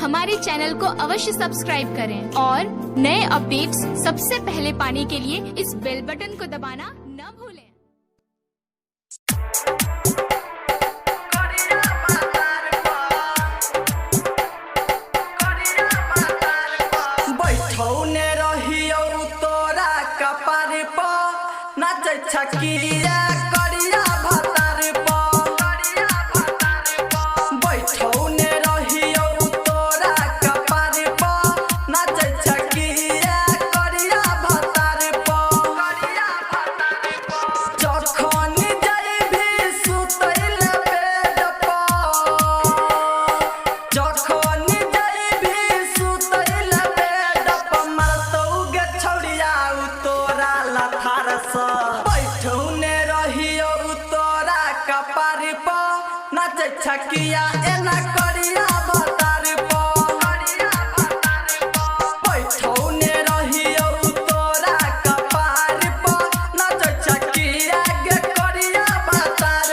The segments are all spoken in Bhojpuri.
हमारे चैनल को अवश्य सब्सक्राइब करें और नए अपडेट्स सबसे पहले पाने के लिए इस बेल बटन को दबाना न भूलें। छकिया करिया भतार बैठौने रहियो तोरा कपार नाच छकिया करिया भतार जखन जइभी सुतैल बेड जखन जइभी सुतैल बेड मरतौ गे छौड़िया तोरा लथार सा नाच छकिया एना करिया भतार बैठौने रहियो तोरा कपार नाच छकिया गे करिया भतार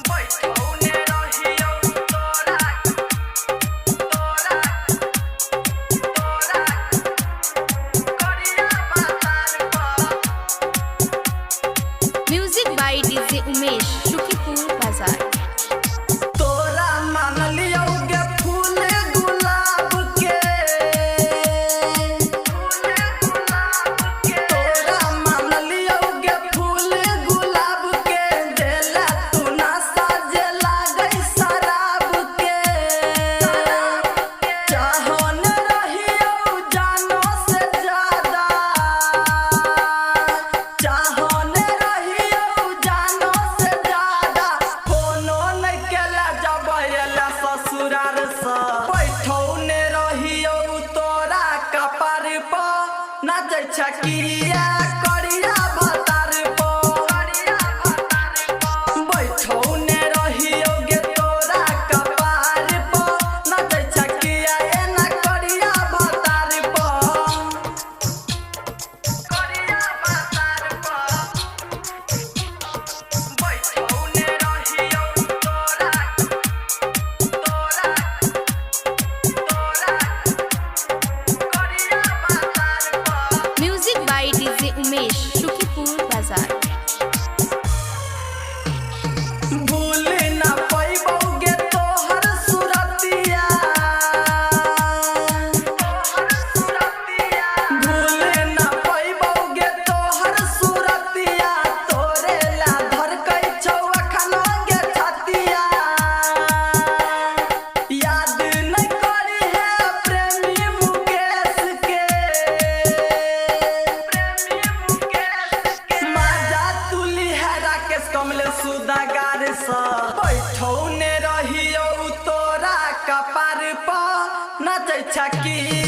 बैठौने रहियो तोरा music by DJ Umesh, Shukipur बाजार। तोरा मान लियो गे फूल गुलाब के तोरा मान लियो गे फूल गुलाब के देला तू ना साजे लागै शराब के चाहन रहियो जानो से ज्यादा चाहन ससुरार सा बैठौने रहियो तोरा कपार नाच छकिया करिया भतार बैठौने रहियो गे तोरा कपार नाच छकिया एना करिया भतार बैठौने रहियो music by DJ Umesh, Shukipur बाजार। भूल ना पैबौ गे तोहर सुरतिया भूल ना पैबौ गे तोहर सुरतिया तोरे ला धड़कै छौ अखन गे छतिया याद नै करी है प्रेमी मुकेश के माजा तुली है राकेश कमले सुदागार सा बैठौने रहियो तोरा कपार नाच छकिया